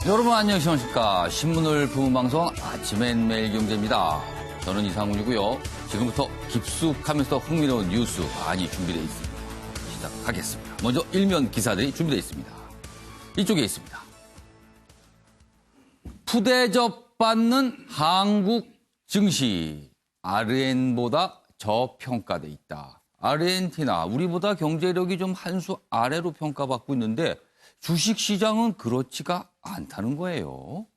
여러분 안녕하십니까. 신문을 부은 방송 아침엔 매일경제입니다. 저는 이상훈이고요. 지금부터 깊숙하면서 흥미로운 뉴스 많이 준비되어 있습니다. 시작하겠습니다. 먼저 일면 기사들이 준비되어 있습니다. 이쪽에 있습니다. 푸대접 받는 한국 증시. 아르헨보다 저평가돼 있다. 아르헨티나, 우리보다 경제력이 좀 한 수 아래로 평가받고 있는데 주식시장은 그렇지가 않다는 거예요.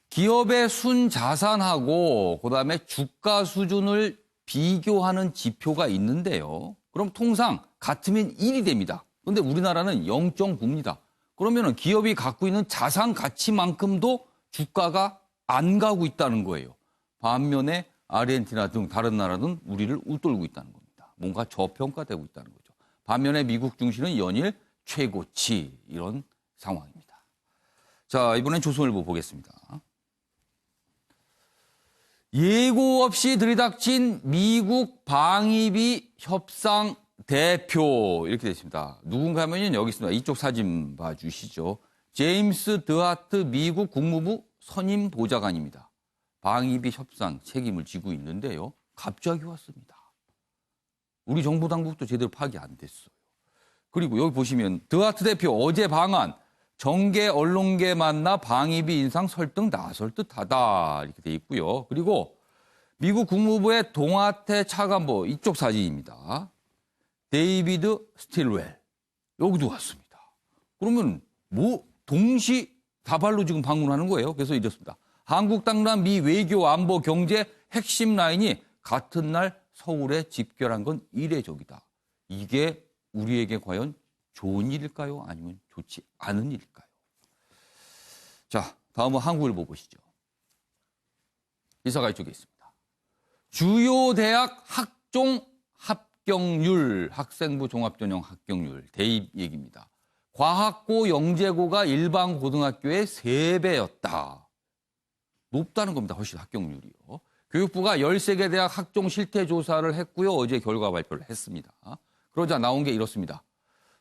기업의 순자산하고 그다음에 주가 수준을 비교하는 지표가 있는데요. 그럼 통상 같으면 1이 됩니다. 그런데 우리나라는 0.9입니다. 그러면 기업이 갖고 있는 자산 가치만큼도 주가가 안 가고 있다는 거예요. 반면에 아르헨티나 등 다른 나라는 우리를 웃돌고 있다는 겁니다. 뭔가 저평가되고 있다는 거죠. 반면에 미국 증시는 연일 최고치 이런 상황입니다. 자, 이번엔 조선일보 보겠습니다. 예고 없이 들이닥친 미국 방위비 협상 대표 이렇게 되어 있습니다. 누군가 하면요 여기 있습니다. 이쪽 사진 봐주시죠. 제임스 드하트 미국 국무부 선임 보좌관입니다. 방위비 협상 책임을 지고 있는데요. 갑자기 왔습니다. 우리 정부 당국도 제대로 파악이 안 됐어요. 그리고 여기 보시면 드하트 대표 어제 방한 정계 언론계 만나 방위비 인상 설득 나설 듯하다 이렇게 돼 있고요. 그리고 미국 국무부의 동아태 차관보 이쪽 사진입니다. 데이비드 스틸웰 여기도 왔습니다. 그러면 뭐 동시다발로 지금 방문하는 거예요. 그래서 이렇습니다. 한국 당란 미 외교 안보 경제 핵심 라인이 같은 날 서울에 집결한 건 이례적이다. 이게 우리에게 과연 좋은 일일까요? 아니면 좋지 않은 일일까요? 자, 다음은 한국일보 보시죠. 기사가 이쪽에 있습니다. 주요 대학 학종 합격률, 학생부 종합전형 합격률 대입 얘기입니다. 과학고, 영재고가 일반 고등학교의 3배였다. 높다는 겁니다. 훨씬 합격률이요. 교육부가 13개 대학 학종 실태 조사를 했고요. 어제 결과 발표를 했습니다. 그러자 나온 게 이렇습니다.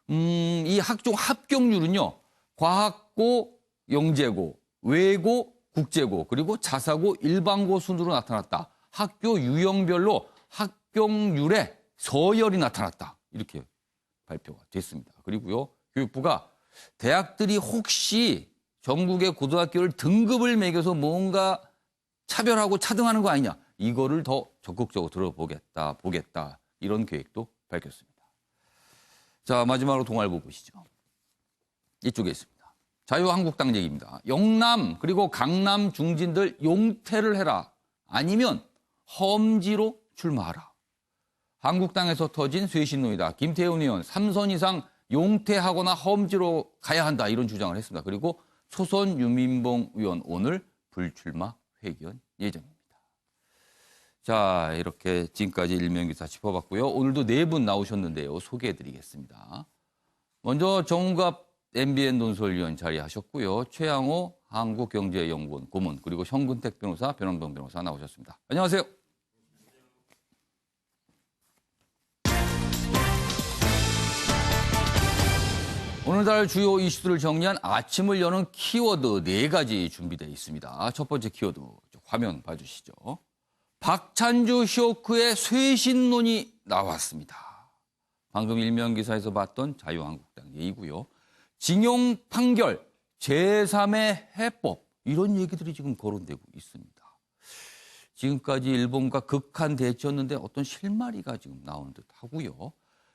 이 학종 합격률은요. 과학고, 영재고, 외고, 국제고, 그리고 자사고, 일반고 순으로 나타났다. 학교 유형별로 합격률에 서열이 나타났다. 이렇게 발표가 됐습니다. 그리고요. 교육부가 대학들이 혹시 전국의 고등학교를 등급을 매겨서 뭔가 차별하고 차등하는 거 아니냐. 이거를 더 적극적으로 보겠다. 이런 계획도 밝혔습니다. 자, 마지막으로 동아일보 보시죠. 이쪽에 있습니다. 자유한국당 얘기입니다. 영남 그리고 강남 중진들 용퇴를 해라. 아니면 험지로 출마하라. 한국당에서 터진 쇄신론이다. 김태훈 의원 3선 이상 용퇴하거나 험지로 가야 한다. 이런 주장을 했습니다. 그리고 초선 유민봉 의원 오늘 불출마 회견 예정입니다. 자, 이렇게 지금까지 일면기사 짚어봤고요. 오늘도 4분 나오셨는데요. 소개해드리겠습니다. 먼저 정웅갑 MBN 논설위원 자리하셨고요. 최양호 한국경제연구원 고문 그리고 현근택 변호사, 변원동 변호사 나오셨습니다. 안녕하세요. 오늘날 주요 이슈들을 정리한 아침을 여는 키워드 4가지 준비되어 있습니다. 첫 번째 키워드 화면 봐주시죠. 박찬주 쇼크의 쇄신론이 나왔습니다. 방금 일면 기사에서 봤던 자유한국당 얘기고요. 징용 판결, 제3의 해법 이런 얘기들이 지금 거론되고 있습니다. 지금까지 일본과 극한 대치였는데 어떤 실마리가 지금 나온 듯 하고요.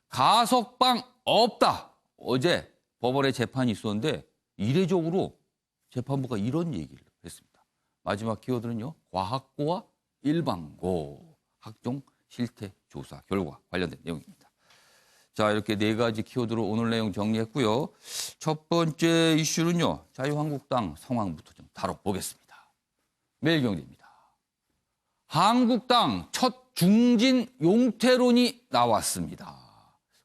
가석방 없다. 어제 법원에 재판이 있었는데 이례적으로 재판부가 이런 얘기를 했습니다. 마지막 키워드는요. 과학고와 일반고 학종 실태 조사 결과 관련된 내용입니다. 자, 이렇게 4가지 키워드로 오늘 내용 정리했고요. 첫 번째 이슈는요. 자유한국당 상황부터 좀 다뤄보겠습니다. 매일경제입니다. 한국당 첫 중진 용퇴론이 나왔습니다.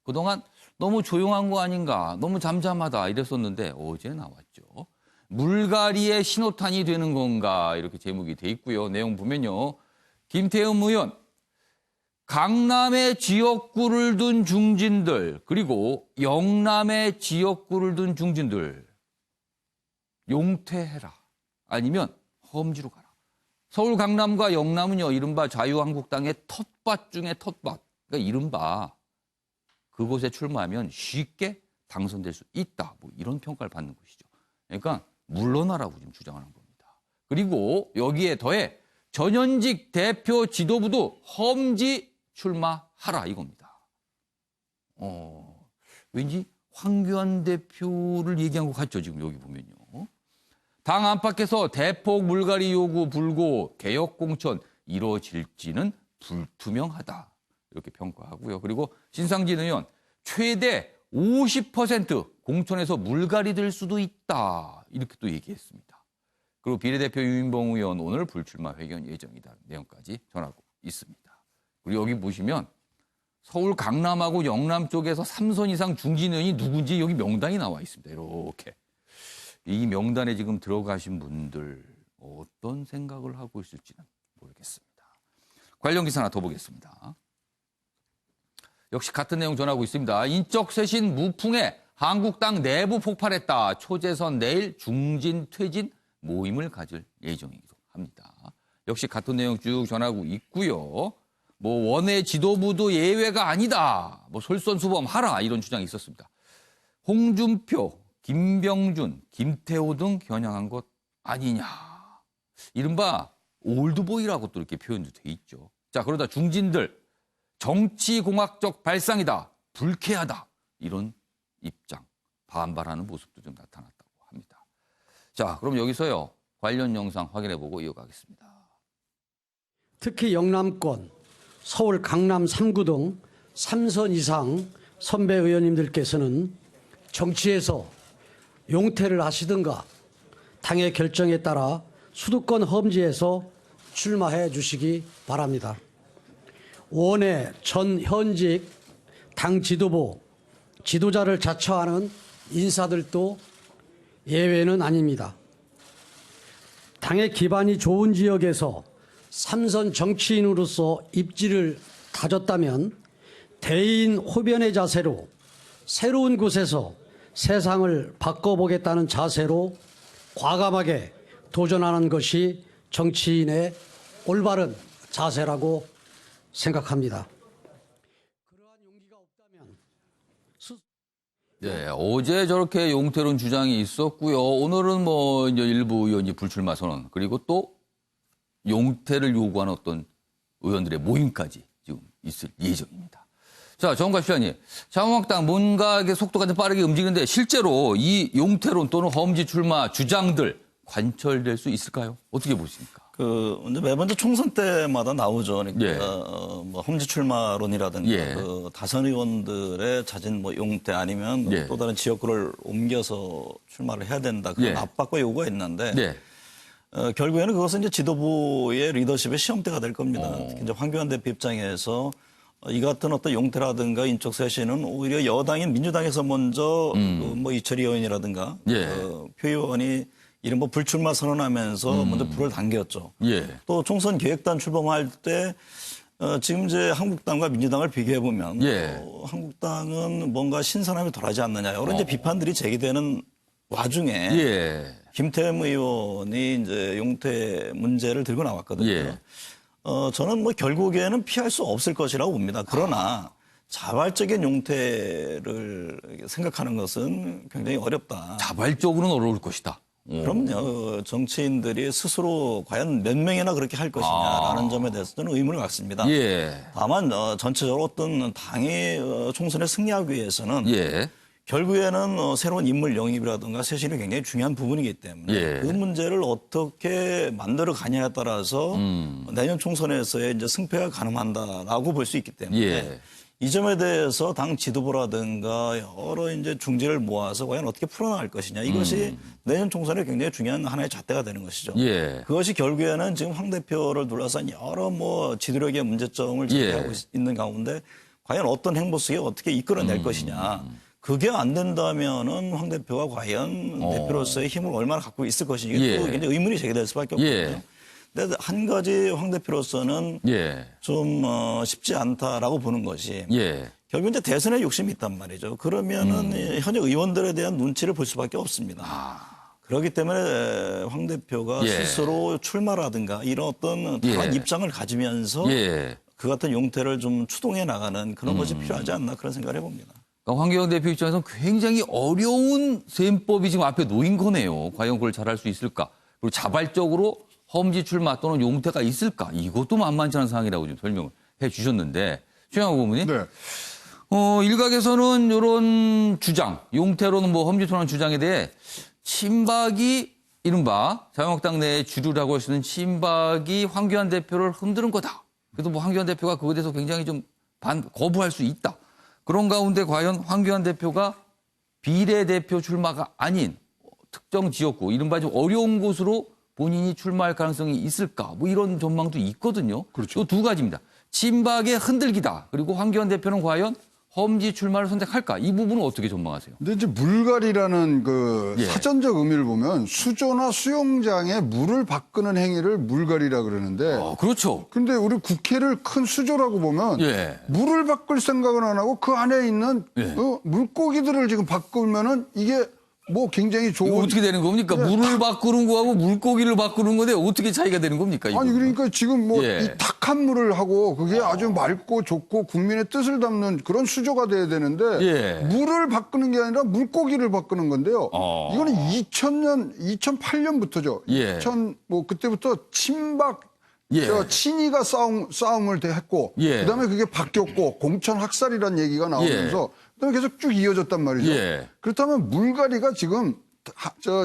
그동안 너무 조용한 거 아닌가, 너무 잠잠하다 이랬었는데 어제 나왔죠. 물갈이의 신호탄이 되는 건가 이렇게 제목이 돼 있고요. 내용 보면요. 김태흠 의원, 강남의 지역구를 둔 중진들 그리고 영남의 지역구를 둔 중진들 용퇴해라. 아니면 험지로 가라. 서울 강남과 영남은요, 이른바 자유한국당의 텃밭 중에 텃밭. 그러니까 이른바 그곳에 출마하면 쉽게 당선될 수 있다. 뭐 이런 평가를 받는 곳이죠. 그러니까 물러나라고 지금 주장하는 겁니다. 그리고 여기에 더해 전현직 대표 지도부도 험지 출마하라 이겁니다. 왠지 황교안 대표를 얘기한 것 같죠, 지금 여기 보면요. 당 안팎에서 대폭 물갈이 요구 불고 개혁 공천 이루어질지는 불투명하다. 이렇게 평가하고요. 그리고 신상진 의원 최대 50% 공천에서 물갈이 될 수도 있다. 이렇게 또 얘기했습니다. 그리고 비례대표 유인봉 의원 오늘 불출마 회견 예정이다. 내용까지 전하고 있습니다. 그리고 여기 보시면 서울 강남하고 영남 쪽에서 3선 이상 중진 의원이 누군지 여기 명단이 나와 있습니다. 이렇게. 이 명단에 지금 들어가신 분들 어떤 생각을 하고 있을지는 모르겠습니다. 관련 기사 하나 더 보겠습니다. 역시 같은 내용 전하고 있습니다. 인적 쇄신 무풍에 한국당 내부 폭발했다. 초재선 내일 중진 퇴진 모임을 가질 예정이기도 합니다. 역시 같은 내용 쭉 전하고 있고요. 뭐 원외 지도부도 예외가 아니다. 뭐 솔선수범하라 이런 주장이 있었습니다. 홍준표, 김병준, 김태호 등 겨냥한 것 아니냐. 이른바 올드보이라고 또 이렇게 표현도 돼 있죠. 자, 그러다 중진들 정치공학적 발상이다. 불쾌하다. 이런 입장, 반발하는 모습도 좀 나타났다고 합니다. 자, 그럼 여기서요. 관련 영상 확인해보고 이어가겠습니다. 특히 영남권, 서울 강남 3구 등 3선 이상 선배 의원님들께서는 정치에서 용퇴를 하시든가 당의 결정에 따라 수도권 험지에서 출마해 주시기 바랍니다. 원외 전 현직 당 지도부, 지도자를 자처하는 인사들도 예외는 아닙니다. 당의 기반이 좋은 지역에서 3선 정치인으로서 입지를 다졌다면 대인 호변의 자세로 새로운 곳에서 세상을 바꿔보겠다는 자세로 과감하게 도전하는 것이 정치인의 올바른 자세라고 생각합니다. 그러한 용기가 없다면 네, 어제 저렇게 용태론 주장이 있었고요. 오늘은 뭐 이제 일부 의원이 불출마 선언 그리고 또 용태를 요구하는 어떤 의원들의 모임까지 지금 있을 예정입니다. 자, 정갑 시장님, 자유한국당 뭔가 속도가 좀 빠르게 움직이는데 실제로 이 용태론 또는 험지 출마 주장들 관철될 수 있을까요? 어떻게 보십니까? 이제 매번 총선 때마다 나오죠. 그러니까 예. 뭐 험지 출마론이라든가 예. 다선 의원들의 잦은 뭐 용태 아니면 예. 또 다른 지역구를 옮겨서 출마를 해야 된다. 그런 예. 압박과 요구가 있는데 네. 결국에는 그것은 이제 지도부의 리더십의 시험대가 될 겁니다. 특히 이제 황교안 대표 입장에서 이 같은 어떤 용태라든가 인적 쇄신은 오히려 여당인 민주당에서 먼저 뭐 이철희 의원이라든가 예. 표 의원이 이른바 불출마 선언하면서 먼저 불을 당겼죠. 예. 또 총선 기획단 출범할 때 지금 이제 한국당과 민주당을 비교해 보면 예. 한국당은 뭔가 신선함이 덜하지 않느냐 이런 이제 비판들이 제기되는 와중에 예. 김태흠 의원이 이제 용태 문제를 들고 나왔거든요. 예. 저는 뭐 결국에는 피할 수 없을 것이라고 봅니다. 그러나 자발적인 용태를 생각하는 것은 굉장히 어렵다. 자발적으로는 어려울 것이다. 그럼요. 정치인들이 스스로 과연 몇 명이나 그렇게 할 것이냐라는 점에 대해서 저는 의문을 갖습니다. 예. 다만 전체적으로 어떤 당이 총선에 승리하기 위해서는 예. 결국에는 새로운 인물 영입이라든가 쇄신이 굉장히 중요한 부분이기 때문에 예. 그 문제를 어떻게 만들어 가냐에 따라서 내년 총선에서의 이제 승패가 가늠한다라고 볼 수 있기 때문에 예. 이 점에 대해서 당 지도부라든가 여러 이제 중지를 모아서 과연 어떻게 풀어나갈 것이냐 이것이 내년 총선에 굉장히 중요한 하나의 잣대가 되는 것이죠. 예. 그것이 결국에는 지금 황 대표를 둘러싼 여러 뭐 지도력의 문제점을 제기하고 있는 가운데 과연 어떤 행보 속에 어떻게 이끌어낼 것이냐. 그게 안 된다면은 황 대표가 과연 대표로서의 힘을 얼마나 갖고 있을 것이냐 이게 또 굉장히 의문이 제기될 수밖에 없거든요. 근데 한 가지 황 대표로서는 좀 쉽지 않다라고 보는 것이 결국 이제 대선에 욕심이 있단 말이죠. 그러면은 현역 의원들에 대한 눈치를 볼 수밖에 없습니다. 그렇기 때문에 황 대표가 예. 스스로 출마라든가 이런 어떤 다른 예. 입장을 가지면서 예. 그 같은 용태를 좀 추동해 나가는 그런 것이 필요하지 않나 그런 생각을 해봅니다. 그러니까 황교안 대표 입장에서는 굉장히 어려운 셈법이 지금 앞에 놓인 거네요. 과연 그걸 잘할 수 있을까? 그리고 자발적으로 험지 출마 또는 용태가 있을까? 이것도 만만치 않은 상황이라고 지금 설명을 해 주셨는데 최영호 고문님. 네. 일각에서는 이런 주장, 용태로는 뭐 험지 출마 주장에 대해 친박이 이른바 자유한국당 내에 주류라고 할 수 있는 친박이 황교안 대표를 흔드는 거다. 그래도 뭐 황교안 대표가 그거에 대해서 굉장히 좀 거부할 수 있다. 그런 가운데 과연 황교안 대표가 비례대표 출마가 아닌 특정 지역구, 이른바 좀 어려운 곳으로 본인이 출마할 가능성이 있을까? 뭐 이런 전망도 있거든요. 그렇죠. 이 두 가지입니다. 친박의 흔들기다. 그리고 황교안 대표는 과연 험지 출마를 선택할까? 이 부분은 어떻게 전망하세요? 근데 이제 물갈이라는 그 예. 사전적 의미를 보면 수조나 수영장에 물을 바꾸는 행위를 물갈이라 그러는데 그렇죠. 근데 우리 국회를 큰 수조라고 보면 예. 물을 바꿀 생각은 안 하고 그 안에 있는 예. 물고기들을 지금 바꾸면은 이게 뭐 굉장히 좋은 이거 어떻게 되는 겁니까? 예, 물을 바꾸는 거하고 물고기를 바꾸는 건데 어떻게 차이가 되는 겁니까? 아니 그러니까 지금 뭐 예. 이 탁한 물을 하고 그게 아주 맑고 좋고 국민의 뜻을 담는 그런 수조가 돼야 되는데 예. 물을 바꾸는 게 아니라 물고기를 바꾸는 건데요. 어. 이거는 2008년부터죠. 예. 뭐 그때부터 친박 예. 친이가 싸움을 했고 예. 그다음에 그게 바뀌었고 공천 학살이라는 얘기가 나오면서 그다음에 계속 쭉 이어졌단 말이죠. 예. 그렇다면 물갈이가 지금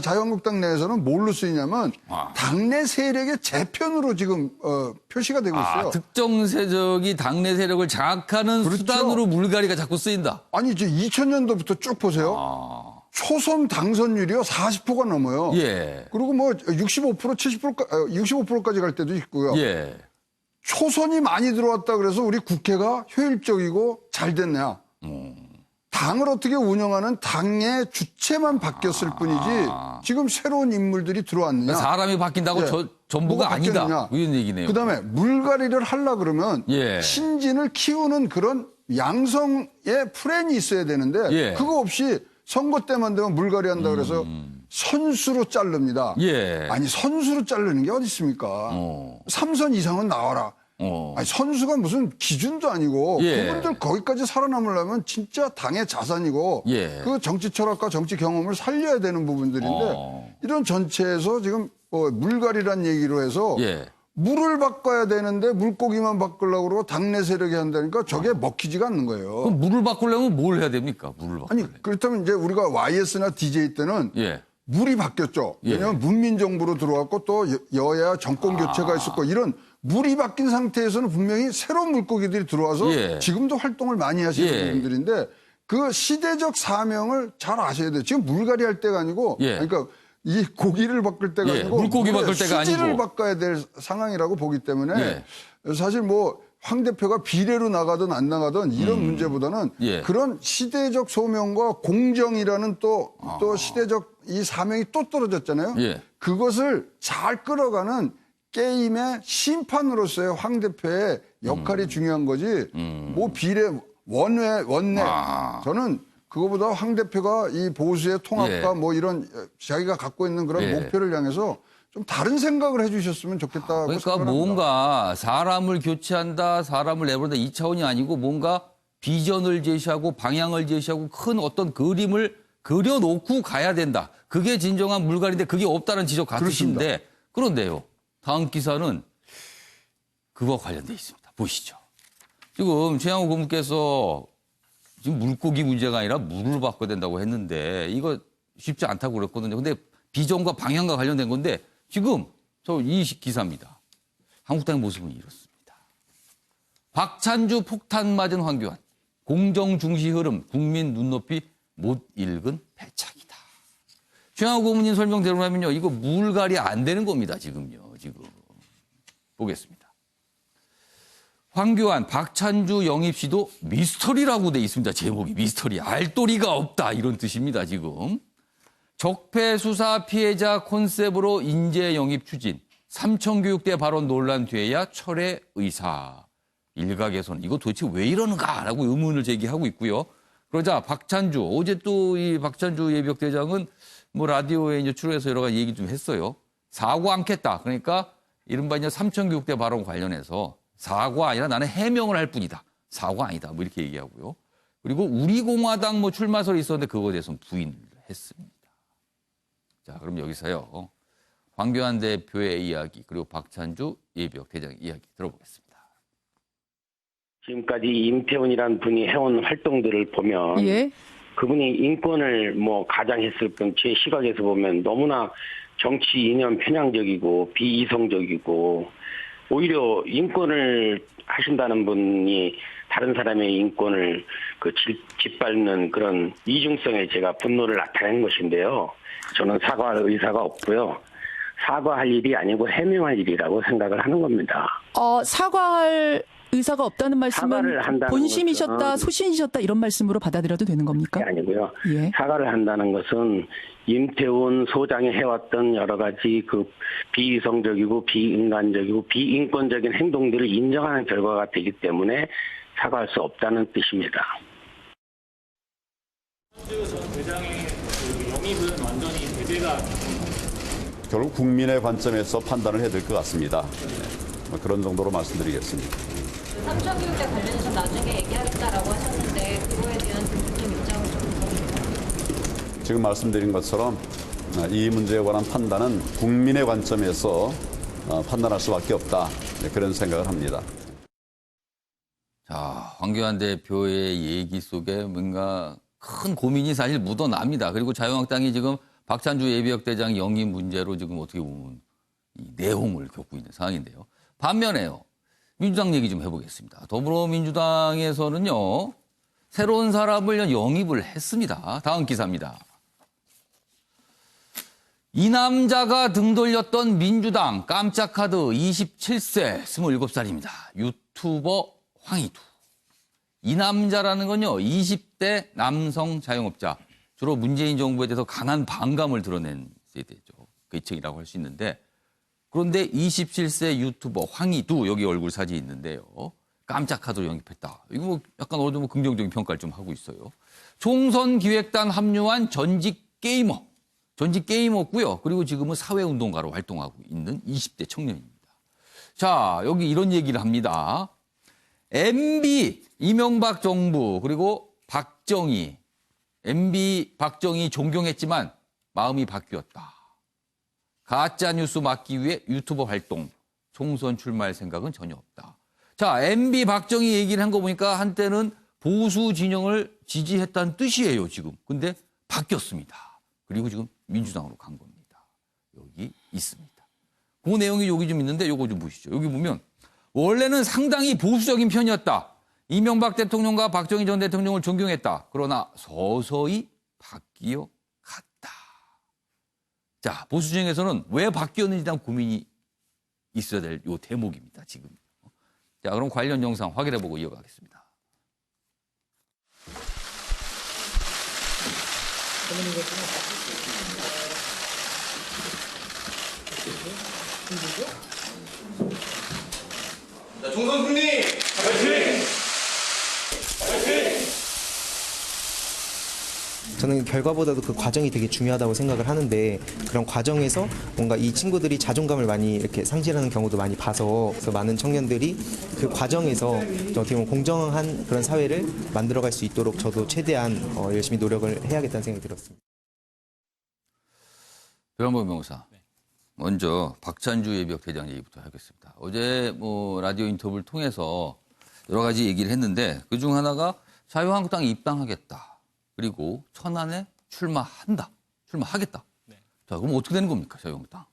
자유한국당 내에서는 뭘로 쓰이냐면 당내 세력의 재편으로 지금 표시가 되고 있어요. 특정 세력이 당내 세력을 장악하는 그렇죠. 수단으로 물갈이가 자꾸 쓰인다. 아니 이제 2000년도부터 쭉 보세요. 초선 당선율이요 40%가 넘어요. 예. 그리고 뭐 65% 65%까지 갈 때도 있고요. 예. 초선이 많이 들어왔다 그래서 우리 국회가 효율적이고 잘 됐냐? 당을 어떻게 운영하는 당의 주체만 바뀌었을 뿐이지 지금 새로운 인물들이 들어왔느냐? 그러니까 사람이 바뀐다고 예. 전부가 뭐가 아니다. 바뀌었느냐? 이런 얘기네요. 그다음에 물갈이를 하려 그러면 예. 신진을 키우는 그런 양성의 프랜이 있어야 되는데 예. 그거 없이 선거 때만 되면 물갈이 한다 그래서 선수로 자릅니다. 예. 아니 선수로 자르는 게 어디 있습니까? 3선 이상은 나와라. 아니, 선수가 무슨 기준도 아니고 예. 그분들 거기까지 살아남으려면 진짜 당의 자산이고 예. 그 정치 철학과 정치 경험을 살려야 되는 부분들인데 이런 전체에서 지금 물갈이란 얘기로 해서 예. 물을 바꿔야 되는데 물고기만 바꾸려고 그러고 당내 세력이 한다니까 저게 먹히지가 않는 거예요. 그럼 물을 바꾸려면 뭘 해야 됩니까? 물을 바꾸려면. 아니 그렇다면 이제 우리가 YS나 DJ 때는 예. 물이 바뀌었죠. 예. 왜냐하면 문민정부로 들어왔고 또 여야 정권 교체가 있었고 이런 물이 바뀐 상태에서는 분명히 새로운 물고기들이 들어와서 예. 지금도 활동을 많이 하시는 예. 분들인데 그 시대적 사명을 잘 아셔야 돼요. 지금 물갈이 할 때가 아니고 예. 그러니까 이 고기를 바꿀 때가 예. 아니고 물고기 물의 바꿀 때가 수질을 아니고. 바꿔야 될 상황이라고 보기 때문에 예. 사실 뭐 황 대표가 비례로 나가든 안 나가든 이런 문제보다는 예. 그런 시대적 소명과 공정이라는 또 시대적 이 사명이 또 떨어졌잖아요. 예. 그것을 잘 끌어가는 게임의 심판으로서의 황 대표의 역할이 중요한 거지. 뭐 비례 원내 저는 그거보다 황 대표가 이 보수의 통합과 예. 뭐 이런 자기가 갖고 있는 그런 예. 목표를 향해서 좀 다른 생각을 해주셨으면 좋겠다고 그러니까 생각합니다. 뭔가 사람을 교체한다, 사람을 내버린다 이 차원이 아니고 뭔가 비전을 제시하고 방향을 제시하고 큰 어떤 그림을 그려놓고 가야 된다. 그게 진정한 물갈이인데 그게 없다는 지적 같으신데 그런데요. 다음 기사는 그거와 관련돼 있습니다. 보시죠. 지금 최양호 고문께서 지금 물고기 문제가 아니라 물을 바꿔야 된다고 했는데 이거 쉽지 않다고 그랬거든요. 근데 비전과 방향과 관련된 건데 지금 저 이 기사입니다. 한국당의 모습은 이렇습니다. 박찬주 폭탄 맞은 황교안. 공정 중시 흐름 국민 눈높이 못 읽은 패착이다. 최양호 고문님 설명대로라면요. 이거 물갈이 안 되는 겁니다. 지금요. 지금. 보겠습니다. 황교안, 박찬주 영입시도 미스터리라고 돼 있습니다. 제목이 미스터리. 알도리가 없다. 이런 뜻입니다. 지금. 적폐 수사 피해자 컨셉으로 인재 영입 추진. 삼청교육대 발언 논란 뒤에야 철회 의사. 일각에서는 이거 도대체 왜 이러는가라고 의문을 제기하고 있고요. 그러자 박찬주, 어제 또 이 박찬주 예비역대장은 뭐 라디오에 이제 출연해서 여러 가지 얘기 좀 했어요. 사과 않겠다. 그러니까 이른바 이제 삼천교육대 발언 관련해서 사과 아니라 나는 해명을 할 뿐이다. 사과 아니다. 뭐 이렇게 얘기하고요. 그리고 우리공화당 뭐 출마설이 있었는데 그거에 대해서는 부인을 했습니다. 자, 그럼 여기서요. 황교안 대표의 이야기 그리고 박찬주 예비역대장의 이야기 들어보겠습니다. 지금까지 임태훈이라는 분이 해온 활동들을 보면 예. 그분이 인권을 뭐 가장했을 뿐 제 시각에서 보면 너무나 정치 이념 편향적이고 비이성적이고 오히려 인권을 하신다는 분이 다른 사람의 인권을 짓밟는 그런 이중성에 제가 분노를 나타낸 것인데요. 저는 사과할 의사가 없고요. 사과할 일이 아니고 해명할 일이라고 생각을 하는 겁니다. 사과할 의사가 없다는 말씀은 사과를 한다는 본심이셨다, 것은 소신이셨다 이런 말씀으로 받아들여도 되는 겁니까? 그게 아니고요. 예. 사과를 한다는 것은 임태훈 소장이 해왔던 여러 가지 그 비이성적이고 비인간적이고 비인권적인 행동들을 인정하는 결과가 되기 때문에 사과할 수 없다는 뜻입니다. 결국 국민의 관점에서 판단을 해야 될 것 같습니다. 그런 정도로 말씀드리겠습니다. 삼천교육대 관련해서 나중에 얘기하겠다라고 하셨는데 그거에 대한 좀 입장을 좀 보여주세요. 지금 말씀드린 것처럼 이 문제에 관한 판단은 국민의 관점에서 판단할 수밖에 없다. 그런 생각을 합니다. 자, 황교안 대표의 얘기 속에 뭔가 큰 고민이 사실 묻어납니다. 그리고 자유한국당이 지금 박찬주 예비역대장 영입 문제로 지금 어떻게 보면 이 내홍을 겪고 있는 상황인데요. 반면에요. 민주당 얘기 좀 해보겠습니다. 더불어민주당에서는요. 새로운 사람을 영입을 했습니다. 다음 기사입니다. 이 남자가 등 돌렸던 민주당 깜짝 카드 27세 27살입니다. 유튜버 황희두. 이 남자라는 건요. 20대 남성 자영업자. 주로 문재인 정부에 대해서 강한 반감을 드러낸 세대죠. 계층이라고 할 수 있는데 그런데 27세 유튜버 황희두 여기 얼굴 사진이 있는데요. 깜짝 카드로 영입했다. 이거 뭐 약간 어느 정도 긍정적인 평가를 좀 하고 있어요. 총선 기획단 합류한 전직 게이머고요. 그리고 지금은 사회운동가로 활동하고 있는 20대 청년입니다. 자, 여기 이런 얘기를 합니다. MB 이명박 정부 그리고 박정희 MB 박정희 존경했지만 마음이 바뀌었다. 가짜 뉴스 막기 위해 유튜버 활동, 총선 출마할 생각은 전혀 없다. 자, MB 박정희 얘기를 한 거 보니까 한때는 보수 진영을 지지했다는 뜻이에요, 지금. 근데 바뀌었습니다. 그리고 지금 민주당으로 간 겁니다. 여기 있습니다. 그 내용이 여기 좀 있는데 요거 좀 보시죠. 여기 보면 원래는 상당히 보수적인 편이었다. 이명박 대통령과 박정희 전 대통령을 존경했다. 그러나 서서히 바뀌어 갔다. 자, 보수 진영에서는 왜 바뀌었는지 대한 고민이 있어야 될 요 대목입니다, 지금. 자, 그럼 관련 영상 확인해보고 이어가겠습니다. 자, 총선 승리! 화이팅! 저는 결과보다도 그 과정이 되게 중요하다고 생각을 하는데 그런 과정에서 뭔가 이 친구들이 자존감을 많이 이렇게 상실하는 경우도 많이 봐서 그래서 많은 청년들이 그 과정에서 어떻게 보면 공정한 그런 사회를 만들어갈 수 있도록 저도 최대한 열심히 노력을 해야겠다는 생각이 들었습니다. 변호사 변호사. 먼저 박찬주 예비역대장 얘기부터 하겠습니다. 어제 뭐 라디오 인터뷰를 통해서 여러 가지 얘기를 했는데 그중 하나가 자유한국당에 입당하겠다. 그리고 천안에 출마하겠다. 네. 자, 그럼 어떻게 되는 겁니까, 자유한국당?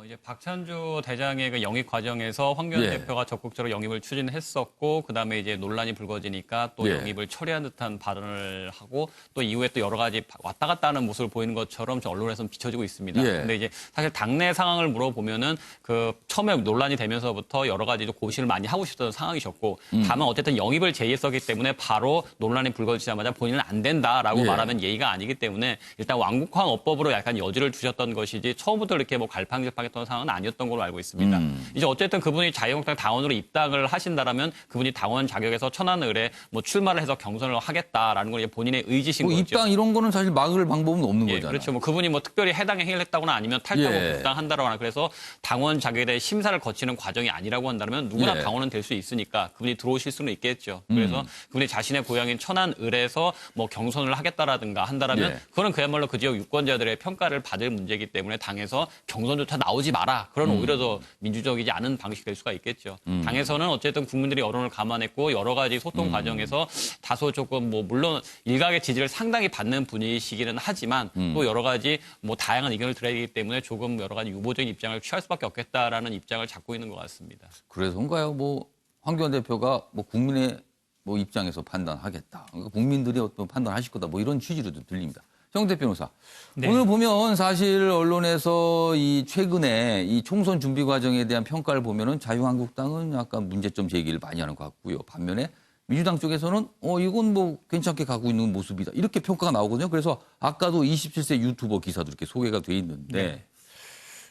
이제 박찬주 대장의 그 영입 과정에서 황교안 대표가 적극적으로 영입을 추진했었고, 그 다음에 이제 논란이 불거지니까 또 영입을 처리한 듯한 발언을 하고, 또 이후에 또 여러 가지 왔다 갔다 하는 모습을 보이는 것처럼 좀 언론에서는 비춰지고 있습니다. 근데 이제 사실 당내 상황을 물어보면은 그 처음에 논란이 되면서부터 여러 가지 고심을 많이 하고 싶었던 상황이셨고, 다만 어쨌든 영입을 제의했었기 때문에 바로 논란이 불거지자마자 본인은 안 된다라고 말하면 예의가 아니기 때문에 일단 완곡한 어법으로 약간 여지를 두셨던 것이지 처음부터 이렇게 뭐 갈팡질 출입하겠다는 상황은 아니었던 걸로 알고 있습니다. 이제 어쨌든 그분이 자유한국당 당원으로 입당을 하신다라면 그분이 당원 자격에서 천안을에 뭐 출마를 해서 경선을 하겠다라는 건 이제 본인의 의지신 뭐 거죠. 입당 이런 거는 사실 막을 방법은 없는 거잖아요. 그렇죠. 뭐 그분이 뭐 특별히 해당에 행위를 했다거나 아니면 탈당하고 복당한다거나 그래서 당원 자격에 대해 심사를 거치는 과정이 아니라고 한다면 누구나 당원은 될 수 있으니까 그분이 들어오실 수는 있겠죠. 그래서 그분이 자신의 고향인 천안을에서 뭐 경선을 하겠다라든가 한다라면 그거는 그야말로 그 지역 유권자들의 평가를 받을 문제이기 때문에 당에서 경선조차 나오지 마라. 그런 오히려 더 민주적이지 않은 방식이 될 수가 있겠죠. 당에서는 어쨌든 국민들이 여론을 감안했고 여러 가지 소통 과정에서 다소 조금 뭐 물론 일각의 지지를 상당히 받는 분이시기는 하지만 또 여러 가지 뭐 다양한 의견을 들어야 되기 때문에 조금 여러 가지 유보적인 입장을 취할 수밖에 없겠다라는 입장을 잡고 있는 것 같습니다. 그래서인가요? 뭐 황교안 대표가 뭐 국민의 뭐 입장에서 판단하겠다. 그러니까 국민들이 어떤 판단하실 거다. 뭐 이런 취지로도 들립니다. 정대 변호사. 오늘 보면 사실 언론에서 이 최근에 이 총선 준비 과정에 대한 평가를 보면은 자유한국당은 약간 문제점 제기를 많이 하는 것 같고요. 반면에 민주당 쪽에서는 이건 뭐 괜찮게 가고 있는 모습이다. 이렇게 평가가 나오거든요. 그래서 아까도 27세 유튜버 기사도 이렇게 소개가 돼 있는데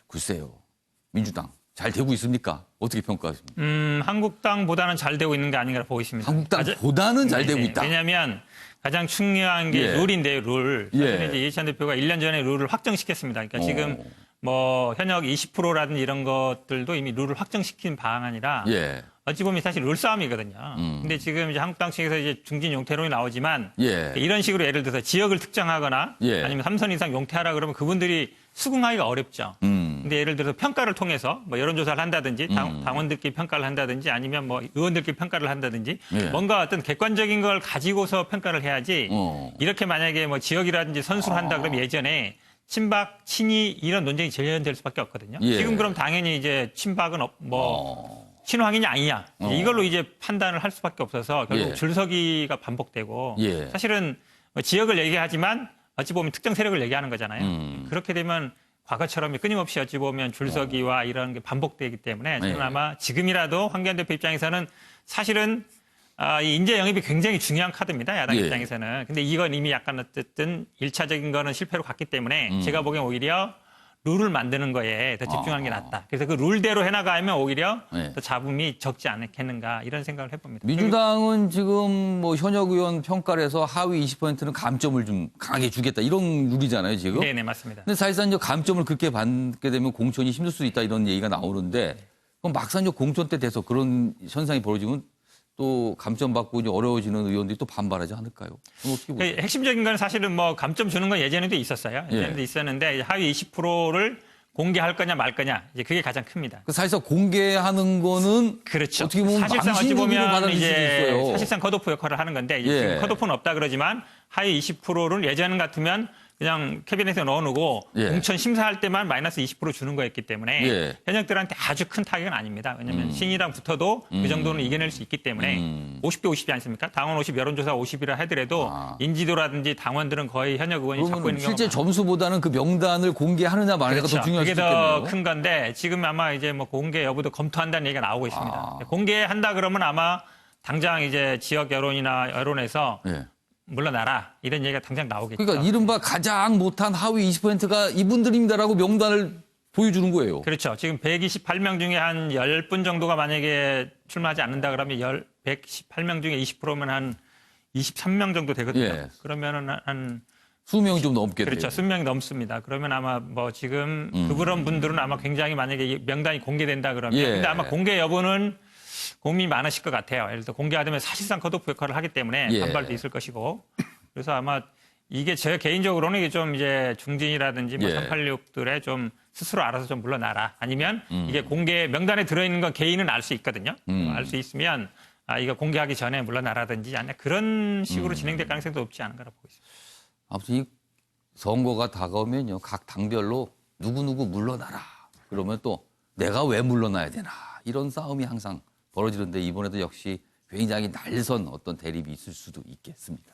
글쎄요. 민주당 잘 되고 있습니까? 어떻게 평가하십니까? 한국당보다는 잘 되고 있는 게 아닌가 보고 있습니다. 한국당보다는 잘 되고 있다. 왜냐하면 가장 중요한 게 룰인데요, 룰. 사실 이제 이해찬 대표가 1년 전에 룰을 확정시켰습니다. 그러니까 지금 뭐 현역 20%라든지 이런 것들도 이미 룰을 확정시킨 바아니라 어찌 보면 사실 룰 싸움이거든요. 근데 지금 이제 한국당 측에서 이제 중진 용태론이 나오지만 이런 식으로 예를 들어서 지역을 특정하거나 아니면 3선 이상 용태하라 그러면 그분들이 수긍하기가 어렵죠. 근데 예를 들어서 평가를 통해서 뭐 여론조사를 한다든지 당원들끼리 평가를 한다든지 아니면 뭐 의원들끼리 평가를 한다든지 뭔가 어떤 객관적인 걸 가지고서 평가를 해야지 이렇게 만약에 뭐 지역이라든지 선수를 한다 그러면 예전에 친박, 친이 이런 논쟁이 재현될 수밖에 없거든요. 지금 그럼 당연히 이제 친박은 친황이냐 아니냐 이걸로 이제 판단을 할 수밖에 없어서 결국 줄서기가 반복되고 사실은 뭐 지역을 얘기하지만 어찌 보면 특정 세력을 얘기하는 거잖아요. 그렇게 되면 과거처럼 끊임없이 어찌 보면 줄서기와 이런 게 반복되기 때문에 저는 아마 지금이라도 황교안 대표 입장에서는 사실은 이 인재 영입이 굉장히 중요한 카드입니다. 야당 입장에서는. 근데 이건 이미 약간 어쨌든 1차적인 거는 실패로 갔기 때문에 제가 보기엔 오히려 룰을 만드는 거에 더 집중하는 게 낫다. 그래서 그 룰대로 해나가면 오히려 더 잡음이 적지 않겠는가 이런 생각을 해봅니다. 민주당은 지금 뭐 현역 의원 평가를 해서 하위 20%는 감점을 좀 강하게 주겠다 이런 룰이잖아요 지금. 네네 맞습니다. 근데 사실상 이제 감점을 그렇게 받게 되면 공천이 힘들 수 있다 이런 얘기가 나오는데 그럼 막상 이제 공천 때 돼서 그런 현상이 벌어지면 또 감점 받고 이제 어려워지는 의원들이 또 반발하지 않을까요? 어떻게 보세요? 핵심적인 건 사실은 뭐 감점 주는 건 예전에도 있었어요. 예전에도 있었는데 하위 20%를 공개할 거냐 말 거냐 이제 그게 가장 큽니다. 사실상 공개하는 거는 그렇죠. 어떻게 보면 사실상 어찌 보면 이제 사실상 컷오프 역할을 하는 건데 이제 지금 컷오프는 없다 그러지만 하위 20%를 예전 같으면 그냥 캐비넷에 넣어놓고 공천 심사할 때만 마이너스 20% 주는 거였기 때문에 현역들한테 아주 큰 타격은 아닙니다. 왜냐하면 신이랑 붙어도 그 정도는 이겨낼 수 있기 때문에 50대 50이 않습니까? 당원 50, 여론조사 50이라 하더라도 인지도라든지 당원들은 거의 현역 의원이 잡고 있는 경우가 실제 점수보다는 그 명단을 공개하느냐 마느냐가 더 중요할 수 있겠네요. 그게 더 큰 건데 지금 아마 이제 뭐 공개 여부도 검토한다는 얘기가 나오고 있습니다. 공개한다 그러면 아마 당장 이제 지역 여론이나 여론에서 물러나라 이런 얘기가 당장 나오겠죠. 그러니까 이른바 가장 못한 하위 20%가 이분들입니다라고 명단을 보여주는 거예요. 그렇죠. 지금 128명 중에 한 10분 정도가 만약에 출마하지 않는다 그러면 118명 중에 20%면 한 23명 정도 되거든요. 그러면은 한 수명이 좀 넘게 그렇죠. 수명이 넘습니다. 그러면 아마 뭐 지금 그런 분들은 아마 굉장히 만약에 명단이 공개된다 그러면 근데 아마 공개 여부는 고민이 많으실 것 같아요. 예를 들어 공개하면 사실상 컷오프 역할을 하기 때문에 반발도 있을 것이고. 그래서 아마 이게 제 개인적으로는 이게 좀 이제 중진이라든지 뭐 386들의 좀 스스로 알아서 좀 물러나라. 아니면 이게 공개 명단에 들어있는 건 개인은 알 수 있거든요. 알 수 있으면 이거 공개하기 전에 물러나라든지 아니면 그런 식으로 진행될 가능성도 없지 않은가 보고 있습니다. 아무튼 이 선거가 다가오면요. 각 당별로 누구누구 물러나라. 그러면 또 내가 왜 물러나야 되나. 이런 싸움이 항상 벌어지는데 이번에도 역시 굉장히 날선 어떤 대립이 있을 수도 있겠습니다.